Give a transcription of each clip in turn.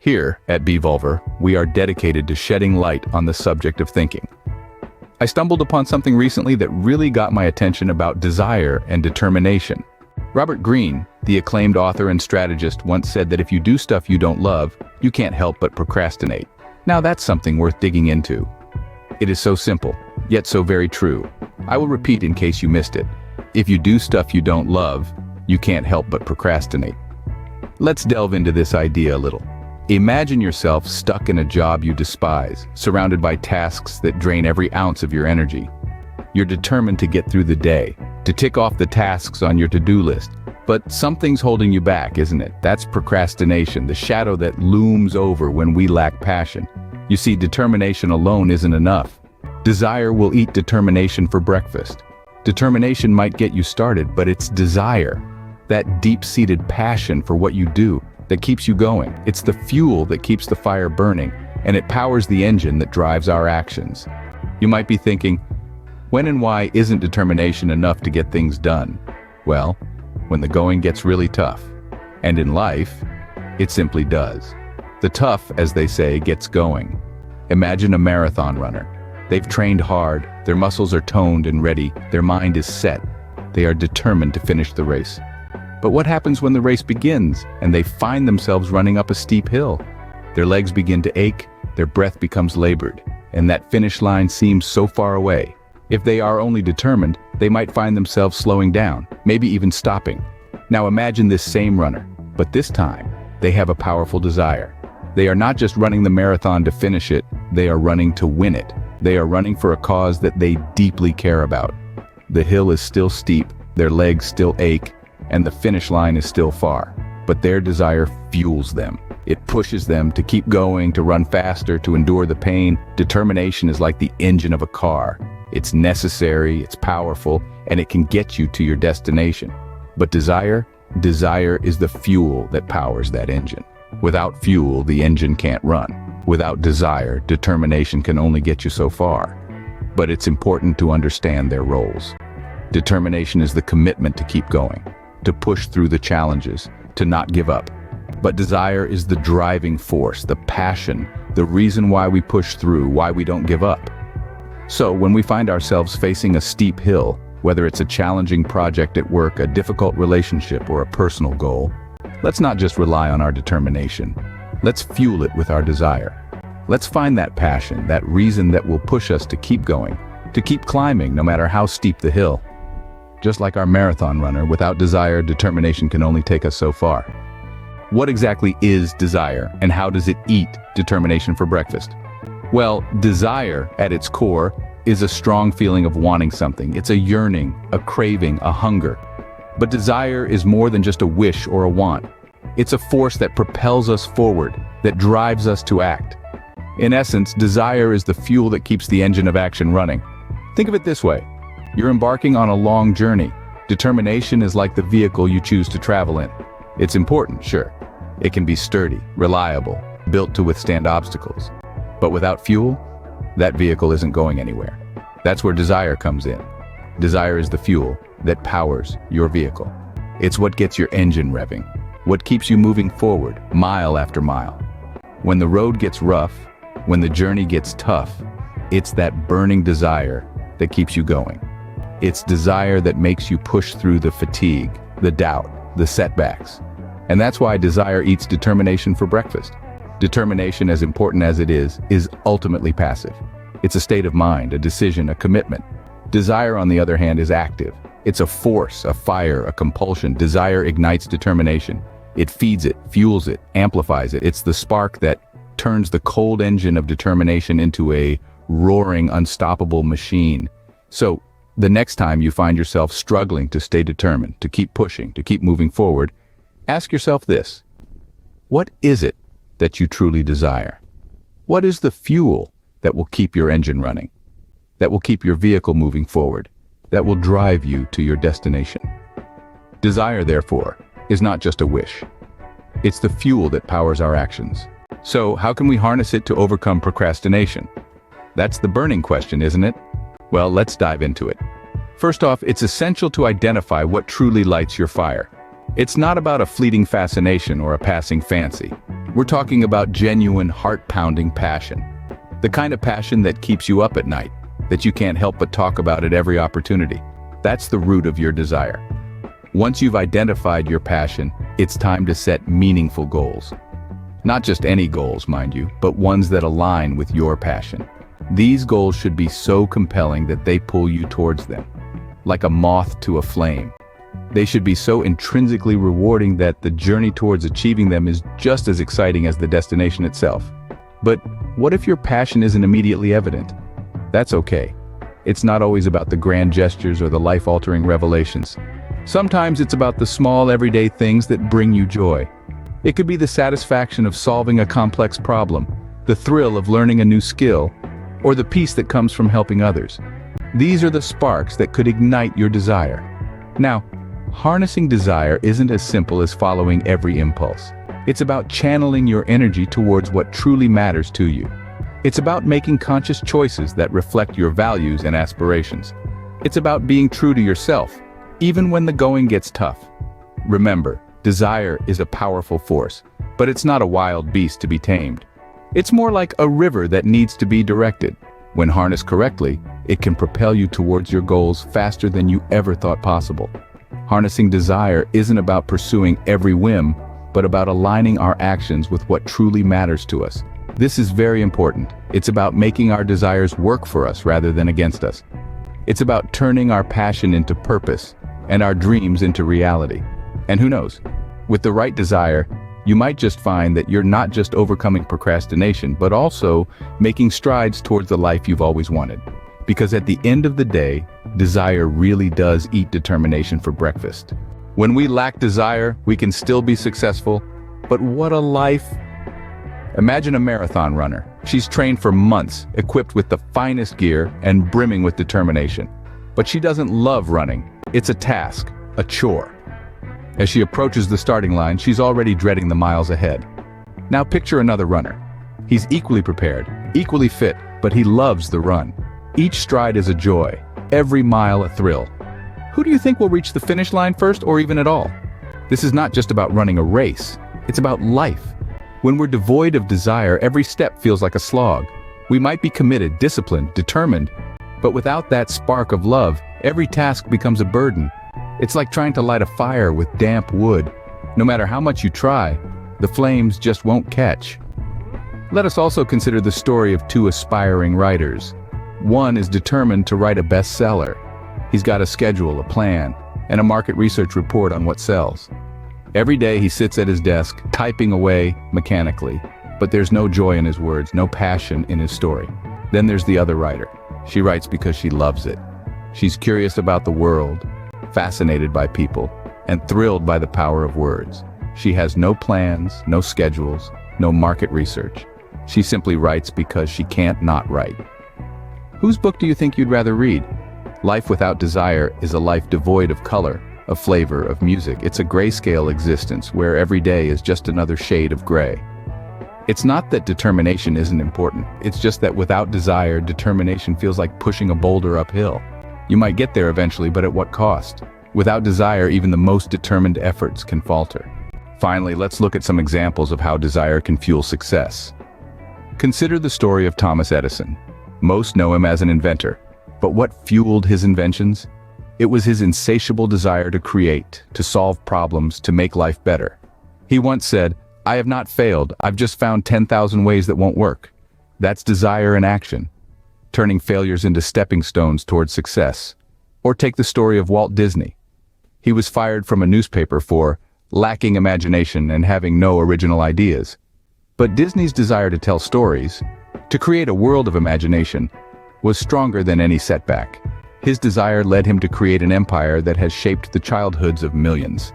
Here, at Bvolver, we are dedicated to shedding light on the subject of thinking. I stumbled upon something recently that really got my attention about desire and determination. Robert Greene, the acclaimed author and strategist, once said that if you do stuff you don't love, you can't help but procrastinate. Now that's something worth digging into. It is so simple, yet so very true. I will repeat in case you missed it. If you do stuff you don't love, you can't help but procrastinate. Let's delve into this idea a little. Imagine yourself stuck in a job you despise, surrounded by tasks that drain every ounce of your energy. You're determined to get through the day, to tick off the tasks on your to-do list. But something's holding you back, isn't it? That's procrastination, the shadow that looms over when we lack passion. You see, determination alone isn't enough. Desire will eat determination for breakfast. Determination might get you started, but it's desire, that deep-seated passion for what you do, that keeps you going. It's the fuel that keeps the fire burning, and it powers the engine that drives our actions. You might be thinking, when and why isn't determination enough to get things done? Well, when the going gets really tough. And in life, it simply does. The tough, as they say, gets going. Imagine a marathon runner. They've trained hard, their muscles are toned and ready, their mind is set. They are determined to finish the race. But what happens when the race begins and they find themselves running up a steep hill? Their legs begin to ache, their breath becomes labored, and that finish line seems so far away. If they are only determined, they might find themselves slowing down, maybe even stopping. Now imagine this same runner, but this time, they have a powerful desire. They are not just running the marathon to finish it, they are running to win it. They are running for a cause that they deeply care about. The hill is still steep, their legs still ache, and the finish line is still far. But their desire fuels them. It pushes them to keep going, to run faster, to endure the pain. Determination is like the engine of a car. It's necessary, it's powerful, and it can get you to your destination. But desire is the fuel that powers that engine. Without fuel, the engine can't run. Without desire, determination can only get you so far. But it's important to understand their roles. Determination is the commitment to keep going, to push through the challenges, to not give up. But desire is the driving force, the passion, the reason why we push through, why we don't give up. So when we find ourselves facing a steep hill, whether it's a challenging project at work, a difficult relationship, or a personal goal, let's not just rely on our determination. Let's fuel it with our desire. Let's find that passion, that reason that will push us to keep going, to keep climbing no matter how steep the hill. Just like our marathon runner, without desire, determination can only take us so far. What exactly is desire, and how does it eat determination for breakfast? Well, desire, at its core, is a strong feeling of wanting something. It's a yearning, a craving, a hunger. But desire is more than just a wish or a want. It's a force that propels us forward, that drives us to act. In essence, desire is the fuel that keeps the engine of action running. Think of it this way. You're embarking on a long journey. Determination is like the vehicle you choose to travel in. It's important, sure. It can be sturdy, reliable, built to withstand obstacles. But without fuel, that vehicle isn't going anywhere. That's where desire comes in. Desire is the fuel that powers your vehicle. It's what gets your engine revving, what keeps you moving forward, mile after mile. When the road gets rough, when the journey gets tough, it's that burning desire that keeps you going. It's desire that makes you push through the fatigue, the doubt, the setbacks. And that's why desire eats determination for breakfast. Determination, as important as it is ultimately passive. It's a state of mind, a decision, a commitment. Desire, on the other hand, is active. It's a force, a fire, a compulsion. Desire ignites determination. It feeds it, fuels it, amplifies it. It's the spark that turns the cold engine of determination into a roaring, unstoppable machine. So, the next time you find yourself struggling to stay determined, to keep pushing, to keep moving forward, ask yourself this: what is it that you truly desire? What is the fuel that will keep your engine running, that will keep your vehicle moving forward, that will drive you to your destination? Desire, therefore, is not just a wish. It's the fuel that powers our actions. So, how can we harness it to overcome procrastination? That's the burning question, isn't it? Well, let's dive into it. First off, it's essential to identify what truly lights your fire. It's not about a fleeting fascination or a passing fancy. We're talking about genuine, heart-pounding passion. The kind of passion that keeps you up at night, that you can't help but talk about at every opportunity. That's the root of your desire. Once you've identified your passion, it's time to set meaningful goals. Not just any goals, mind you, but ones that align with your passion. These goals should be so compelling that they pull you towards them, like a moth to a flame. They should be so intrinsically rewarding that the journey towards achieving them is just as exciting as the destination itself. But what if your passion isn't immediately evident? That's okay. It's not always about the grand gestures or the life-altering revelations. Sometimes it's about the small, everyday things that bring you joy. It could be the satisfaction of solving a complex problem, the thrill of learning a new skill, or the peace that comes from helping others. These are the sparks that could ignite your desire. Now, harnessing desire isn't as simple as following every impulse. It's about channeling your energy towards what truly matters to you. It's about making conscious choices that reflect your values and aspirations. It's about being true to yourself, even when the going gets tough. Remember, desire is a powerful force, but it's not a wild beast to be tamed. It's more like a river that needs to be directed. When harnessed correctly, it can propel you towards your goals faster than you ever thought possible. Harnessing desire isn't about pursuing every whim, but about aligning our actions with what truly matters to us. This is very important. It's about making our desires work for us rather than against us. It's about turning our passion into purpose and our dreams into reality. And who knows, with the right desire, you might just find that you're not just overcoming procrastination, but also making strides towards the life you've always wanted. Because at the end of the day, desire really does eat determination for breakfast. When we lack desire, we can still be successful, but what a life! Imagine a marathon runner. She's trained for months, equipped with the finest gear and brimming with determination. But she doesn't love running. It's a task, a chore. As she approaches the starting line, she's already dreading the miles ahead. Now picture another runner. He's equally prepared, equally fit, but he loves the run. Each stride is a joy, every mile a thrill. Who do you think will reach the finish line first, or even at all? This is not just about running a race, it's about life. When we're devoid of desire, every step feels like a slog. We might be committed, disciplined, determined, but without that spark of love, every task becomes a burden. It's like trying to light a fire with damp wood. No matter how much you try, the flames just won't catch. Let us also consider the story of two aspiring writers. One is determined to write a bestseller. He's got a schedule, a plan, and a market research report on what sells. Every day he sits at his desk, typing away mechanically, but there's no joy in his words, no passion in his story. Then there's the other writer. She writes because she loves it. She's curious about the world, fascinated by people, and thrilled by the power of words. She has no plans, no schedules, no market research. She simply writes because she can't not write. Whose book do you think you'd rather read? Life without desire is a life devoid of color, of flavor, of music. It's a grayscale existence where every day is just another shade of gray. It's not that determination isn't important. It's just that without desire, determination feels like pushing a boulder uphill. You might get there eventually, but at what cost? Without desire, even the most determined efforts can falter. Finally, let's look at some examples of how desire can fuel success. Consider the story of Thomas Edison. Most know him as an inventor. But what fueled his inventions? It was his insatiable desire to create, to solve problems, to make life better. He once said, "I have not failed, I've just found 10,000 ways that won't work." That's desire in action, turning failures into stepping stones towards success. Or take the story of Walt Disney. He was fired from a newspaper for lacking imagination and having no original ideas. But Disney's desire to tell stories, to create a world of imagination, was stronger than any setback. His desire led him to create an empire that has shaped the childhoods of millions.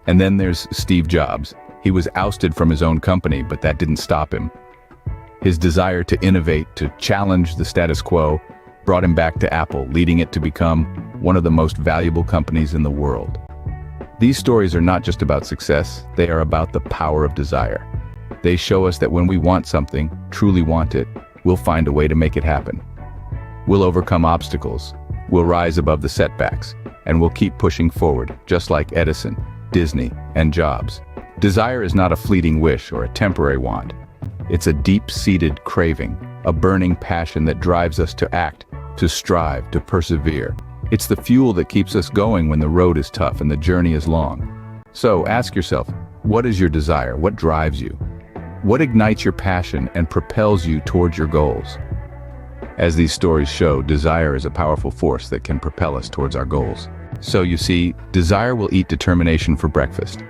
And then there's Steve Jobs. He was ousted from his own company, but that didn't stop him. His desire to innovate, to challenge the status quo, brought him back to Apple, leading it to become one of the most valuable companies in the world. These stories are not just about success, they are about the power of desire. They show us that when we want something, truly want it, we'll find a way to make it happen. We'll overcome obstacles, we'll rise above the setbacks, and we'll keep pushing forward, just like Edison, Disney, and Jobs. Desire is not a fleeting wish or a temporary want. It's a deep-seated craving, a burning passion that drives us to act, to strive, to persevere. It's the fuel that keeps us going when the road is tough and the journey is long. So ask yourself, what is your desire? What drives you? What ignites your passion and propels you towards your goals? As these stories show, desire is a powerful force that can propel us towards our goals. So you see, desire will eat determination for breakfast.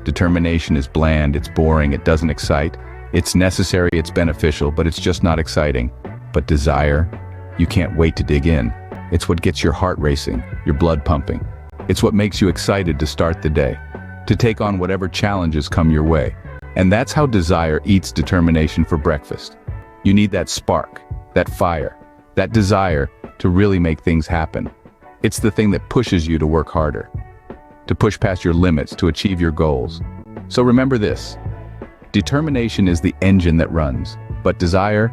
Determination is bland, it's boring, it doesn't excite. It's necessary, it's beneficial, but it's just not exciting. But desire, you can't wait to dig in. It's what gets your heart racing, your blood pumping. It's what makes you excited to start the day, to take on whatever challenges come your way. And that's how desire eats determination for breakfast. You need that spark, that fire, that desire to really make things happen. It's the thing that pushes you to work harder, to push past your limits, to achieve your goals. So remember this, determination is the engine that runs, but desire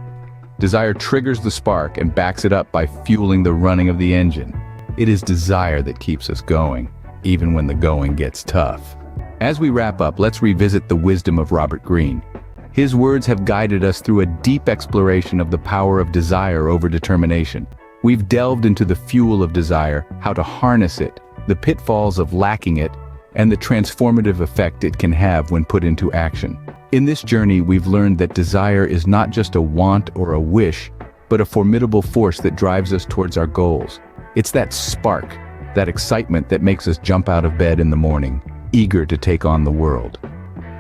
triggers the spark and backs it up by fueling the running of the engine. It is desire that keeps us going, even when the going gets tough. As we wrap up, let's revisit the wisdom of Robert Greene. His words have guided us through a deep exploration of the power of desire over determination. We've delved into the fuel of desire, how to harness it, the pitfalls of lacking it, and the transformative effect it can have when put into action. In this journey, we've learned that desire is not just a want or a wish, but a formidable force that drives us towards our goals. It's that spark, that excitement that makes us jump out of bed in the morning, eager to take on the world.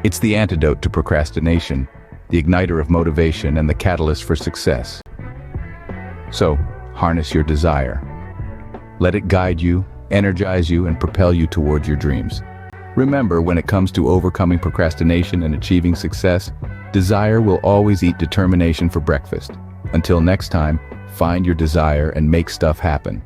It's the antidote to procrastination, the igniter of motivation, and the catalyst for success. So, harness your desire. Let it guide you, energize you, and propel you towards your dreams. Remember, when it comes to overcoming procrastination and achieving success, desire will always eat determination for breakfast. Until next time, find your desire and make stuff happen.